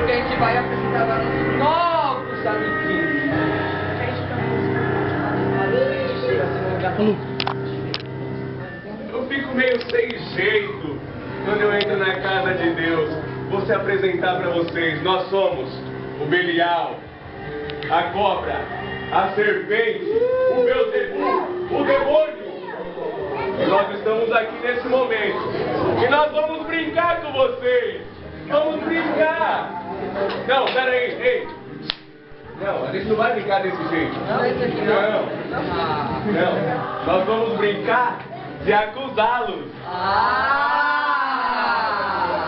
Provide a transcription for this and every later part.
porque a gente vai apresentar agora os novos amiguinhos. A gente chega assim no lugar. Eu fico meio sem jeito quando eu entro na casa de Deus. Vou se apresentar para vocês. Nós somos o Belial, a cobra, a serpente, o Beelzebub, o demônio. E nós estamos aqui nesse momento. E nós vamos brincar com vocês. Vamos brincar. Não, peraí, ei. Não, a gente não vai brincar desse jeito. Não. Nós vamos brincar de acusá-los.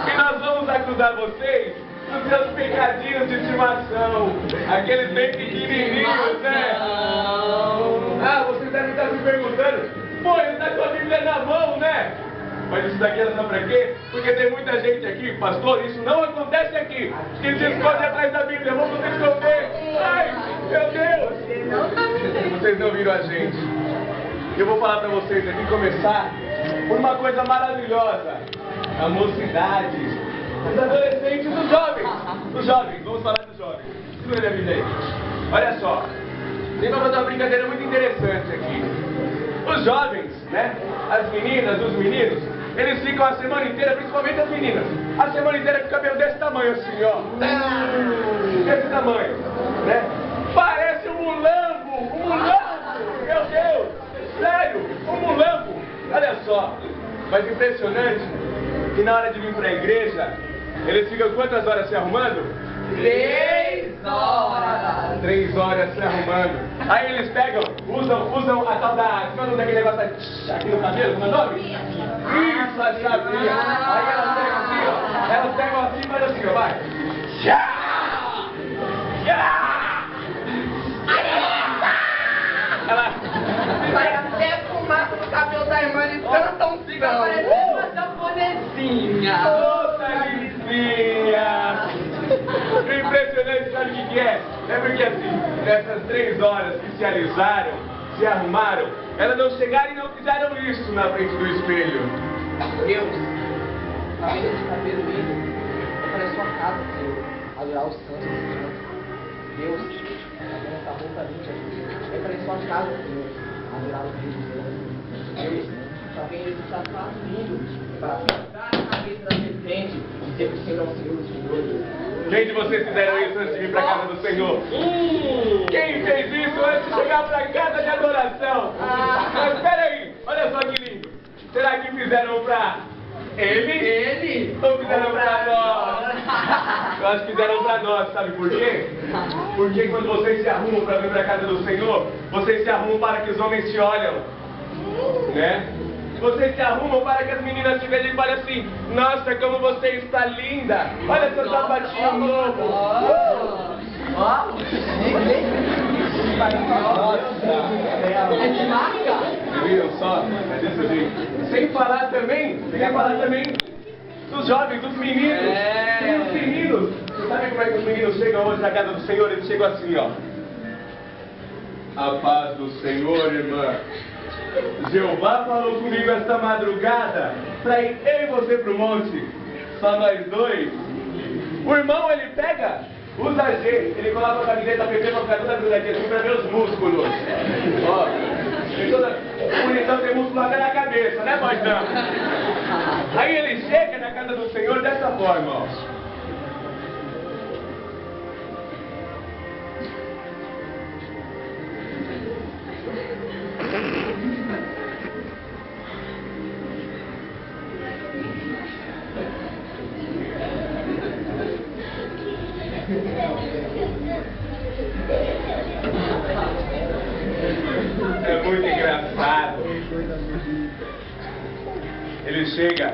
E nós vamos acusar vocês dos seus pecadinhos de estimação. Aqueles bem pequenininhos, né? Ah, vocês devem estar se perguntando, pô, ele está com a Bíblia na mão, né? Mas isso daqui é só pra quê? Porque tem muita gente aqui, pastor, isso não acontece aqui. Que se esconde atrás da Bíblia, vamos se esconder. Ai, meu Deus! Vocês não viram a gente. Eu vou falar pra vocês aqui, começar por uma coisa maravilhosa. A mocidade, os adolescentes, os jovens. Os jovens, vamos falar dos jovens. Segura minha vida aí. Olha só, tem pra fazer uma brincadeira muito interessante aqui. Os jovens, né? As meninas, os meninos, eles ficam a semana inteira, principalmente as meninas, a semana inteira com o cabelo desse tamanho assim, ó. Desse tamanho, né? Parece um mulambo! Um mulambo! Meu Deus! Sério! Um mulambo! Olha só! Mas impressionante que na hora de vir pra igreja, eles ficam quantas horas se arrumando? 3 horas! 3 horas se arrumando. Aí eles pegam, usam a tal da... Como é o nome daquele negócio aqui no cabelo? Como é o nome? Isso, a chavinha. Aí elas pegam assim, ó. Elas pegam assim e fazem assim, ó. Vai. Ela... Vai até fumaça no cabelo da irmã de tanta um cigarro. Parecendo uma japonesinha. Outra lisinha. Impressionante, sabe o que é? É porque assim, nessas 3 horas que se alisaram, se arrumaram, elas não chegaram e não fizeram isso na frente do espelho. Deus, tá vendo esse cabelo lindo? Parece sua casa, Senhor. Adorar os santos do Senhor. Deus, tá vendo essa roupa linda? Parece sua casa, Senhor. Adorar os santos do Senhor. Deus, tá vendo esse sapato lindo? Para pintar a cabeça da serpente e dizer que o Senhor é o Senhor dos Senhores. Quem de vocês fizeram isso antes de vir para a casa do Senhor? Quem fez isso antes de chegar para a casa de adoração? Mas espera aí, olha só que lindo. Será que fizeram para ele? Ou fizeram para nós? Eu acho que fizeram para nós, sabe por quê? Porque quando vocês se arrumam para vir para a casa do Senhor, vocês se arrumam para que os homens te olham, né? Vocês se arrumam para que as meninas te vejam e falem assim: nossa, como você está linda! Olha seu sapatinho novo! É de marca? Viram só? É desse jeito. Sem falar também dos jovens, dos meninos. Tem os meninos. Sabe como é que os meninos chegam hoje na casa do Senhor? Eles chegam assim, ó. A paz do Senhor, irmã. Jeová falou comigo esta madrugada para ir eu e você pro monte, só nós dois. O irmão, ele pega, usa G, ele coloca a camiseta PP pra ficar toda grudadinha assim pra ver os músculos. Ó, o bonitão tem músculo até na cabeça, né, Baitão? Aí ele chega na casa do Senhor dessa forma, ó. É muito engraçado. Ele chega.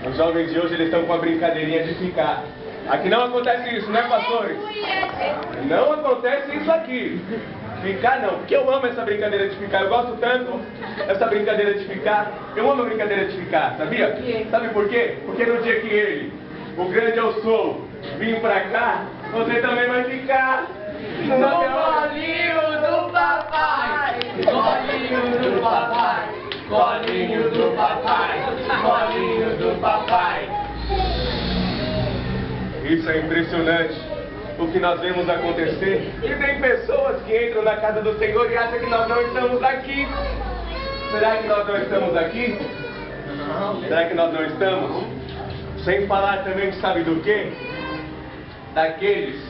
Os jovens de hoje eles estão com a brincadeirinha de ficar. Aqui não acontece isso, né, pastores? Não acontece isso aqui. Ficar não, porque eu amo essa brincadeira de ficar. Eu gosto tanto dessa brincadeira de ficar. Eu amo a brincadeira de ficar, sabia? Sabe por quê? Porque no dia que ele, o grande eu sou, vir pra cá, você também vai ficar no colinho do papai. Colinho do papai. Colinho do papai. Colinho do papai. Isso é impressionante. O que nós vemos acontecer. E tem pessoas que entram na casa do Senhor e acham que nós não estamos aqui. Será que nós não estamos aqui? Será que nós não estamos? Sem falar também, sabe do quê? Daqueles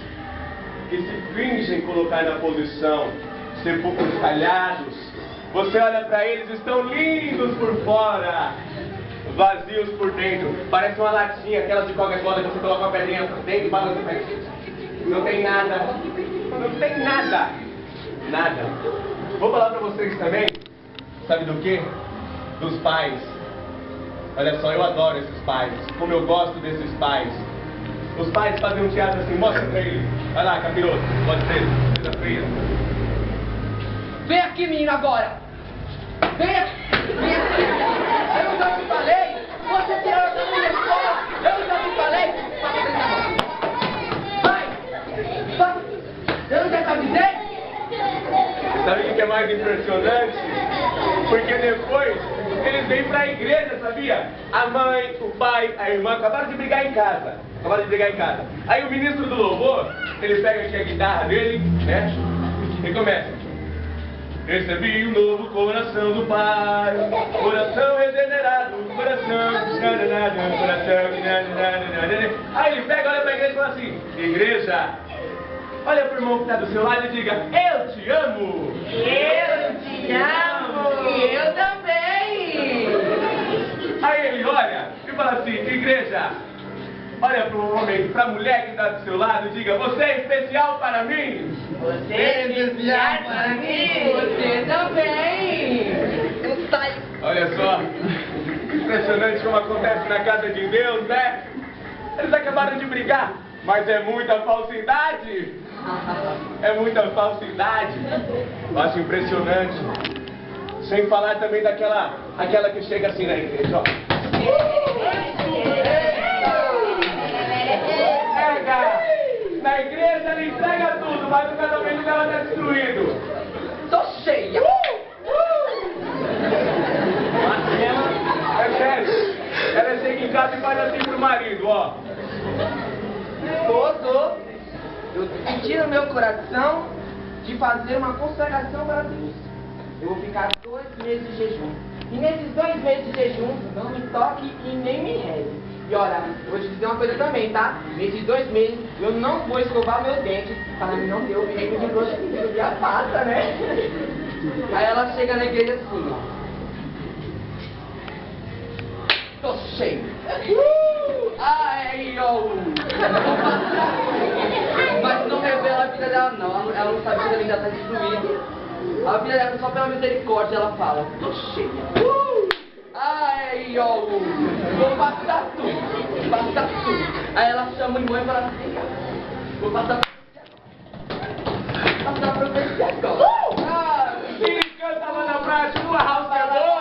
que se fingem colocar na posição, sepulcros talhados. Você olha para eles, estão lindos por fora, vazios por dentro. Parece uma latinha, aquelas de Coca-Cola que você coloca uma pedrinha dentro e balança o pé. Não tem nada. Não tem nada. Nada. Vou falar para vocês também, sabe do quê? Dos pais. Olha só, eu adoro esses pais. Como eu gosto desses pais. Os pais fazem um teatro assim, mostra pra ele. Vai lá, capiroto, pode ser, sexta-feira. Vem aqui, menino, agora! Vem aqui! Vem aqui! Eu já te falei! Você tirou essa mulher fora! Eu já te falei! Passa dentro da mão! Vai! Passa! Eu não já te avisei? Sabe o que é mais impressionante? Porque depois eles vêm pra igreja, sabia? A mãe, o pai, a irmã acabaram de brigar em casa. Aí o ministro do louvor, ele pega aqui a guitarra dele, né? E começa. Recebi um novo coração do Pai, coração regenerado, coração. Aí ele pega, olha pra igreja e fala assim: igreja, olha pro irmão que está do seu lado e diga: eu te amo! Eu te amo! E eu também! Aí ele olha e fala assim: igreja, olha pro homem, pra mulher que está do seu lado e diga: você é especial para mim! Você é especial para mim! Você também! Olha só, impressionante como acontece na casa de Deus, né? Eles acabaram de brigar, mas é muita falsidade! É muita falsidade. Eu acho impressionante. Sem falar também aquela que chega assim na igreja, ó. Pega! Na igreja ela entrega tudo, mas o casamento dela está destruído. Tô cheia! É sério. Ela chega em casa e faz assim pro marido, ó. Esposo, eu senti no meu coração de fazer uma consagração para Deus. Eu vou ficar 2 meses de jejum. E nesses 2 meses de jejum, não me toque e nem me reze. E olha, eu vou te dizer uma coisa também, tá? Nesses 2 meses, eu não vou escovar meus dentes para não ter o perigo de broxa que subir a pata, né? Aí ela chega na igreja assim, ó. Tô cheio. Ai, ó. Mas não revela a vida dela, não. Ela não sabe que a vida está destruída. A vida dela só pela misericórdia ela fala: tô cheia. Ai, ó. Vou passar tudo. Passar tudo. Aí ela chama o irmão e fala assim: vou passar a profecia agora. Quem canta lá na praia, tipo uma house é boa.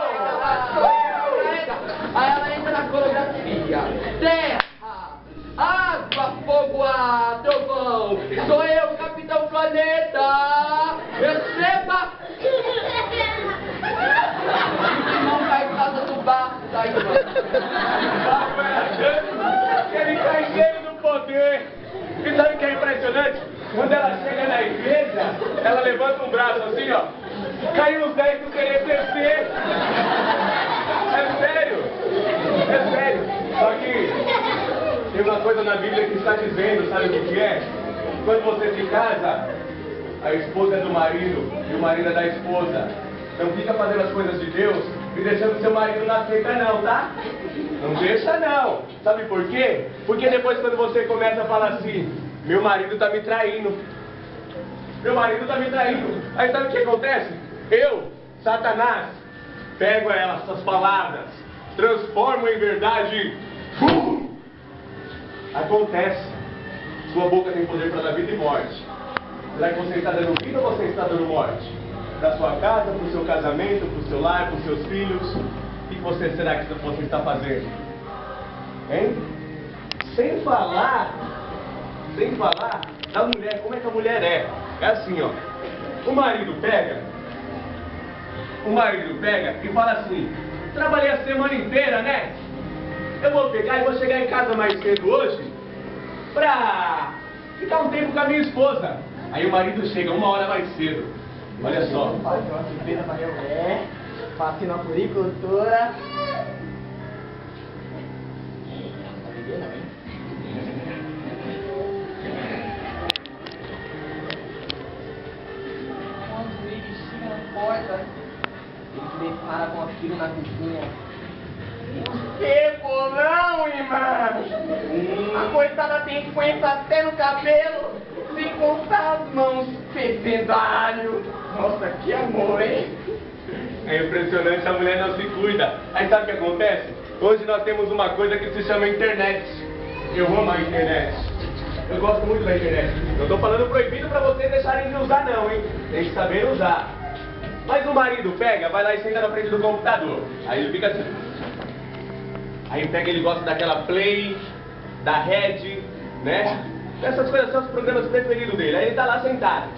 Aí ela entra na coreografia. Terra, água, fogo, ar, trovão. Sou eu, Capitão Planeta. Receba. Não cai por causa do barco, tá, irmão? Ele cai cheio do poder. E sabe o que é impressionante? Quando ela chega na igreja, ela levanta um braço assim, ó. Caiu os 10 do querer descer. É sério. É sério. Só que tem uma coisa na Bíblia que está dizendo, sabe o que é? Quando você se casa, a esposa é do marido e o marido é da esposa. Não fica fazendo as coisas de Deus e deixando seu marido na seca não, tá? Não deixa não. Sabe por quê? Porque depois quando você começa a falar assim: meu marido tá me traindo. Meu marido tá me traindo. Aí sabe o que acontece? Eu, Satanás, pego essas palavras, transformo em verdade. Acontece. Sua boca tem poder para dar vida e morte. Será que você está dando vida ou você está dando morte? Para sua casa, para o seu casamento, para o seu lar, para os seus filhos? O que será que você está fazendo? Hein? Sem falar da mulher, como é que a mulher é? É assim, ó. O marido pega e fala assim: trabalhei a semana inteira, né? Eu vou pegar e vou chegar em casa mais cedo hoje pra ficar um tempo com a minha esposa. Aí o marido chega 1 hora mais cedo. Olha só. Faço na puricultura. Quando ele chega na porta, ele se depara com aquilo na vizinha. Que bolão, irmão! A coitada tem 50 até no cabelo, sem contar as mãos fervendo alho. Nossa, que amor, hein? É impressionante, a mulher não se cuida. Aí sabe o que acontece? Hoje nós temos uma coisa que se chama internet. Eu amo a internet. Eu gosto muito da internet. Não tô falando proibido pra vocês deixarem de usar não, hein? Tem que saber usar. Mas o marido pega, vai lá e senta na frente do computador. Aí ele fica assim. Aí pega, ele gosta daquela Play, da Red, né? Essas coisas são os programas preferidos dele. Aí ele tá lá sentado.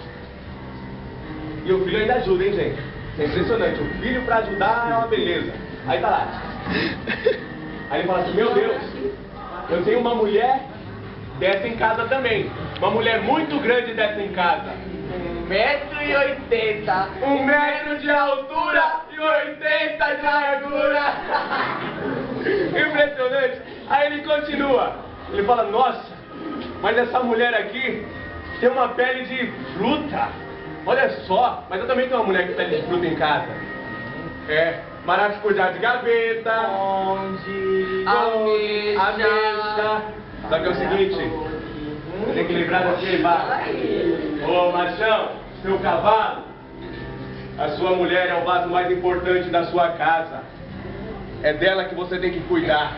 E o filho ainda ajuda, hein, gente? É impressionante, o filho pra ajudar é uma beleza. Aí tá lá. Aí ele fala assim, meu Deus, eu tenho uma mulher dessa em casa também. Uma mulher muito grande dessa em casa. 1,80 m. 1 metro de altura e 80 de largura. Impressionante. Aí ele continua. Ele fala, nossa, mas essa mulher aqui tem uma pele de fruta. Olha só, mas eu também tenho uma mulher que pele de fruta em casa. É, maracujá de gaveta. Ameixa. Só que é o seguinte, você tem que lembrar da sua imagem. Ô machão, seu cavalo, a sua mulher é o vaso mais importante da sua casa. É dela que você tem que cuidar.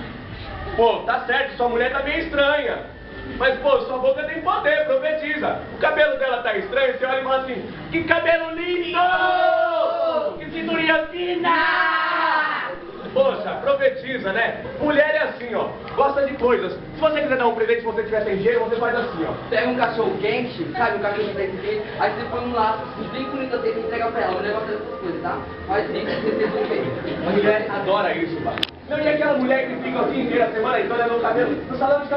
Pô, tá certo, sua mulher tá meio estranha. Mas, pô, sua boca tem poder, profetiza. O cabelo dela tá estranho, você olha e fala assim, que cabelo lindo! Que cinturinha fina! Poxa, profetiza, né? Mulher é assim, ó, gosta de coisas. Se você quiser dar um presente, se você tiver sem dinheiro, você faz assim, ó. Pega um cachorro quente, sabe, um cachorro quente, aí você põe um laço bem bonito assim e entrega pra ela. O negócio é essas coisas, tá? Faz isso, você vê. A mulher adora isso, pá. Não, e aquela mulher que fica o dia inteiro, a semana toda no cabelo, no salão de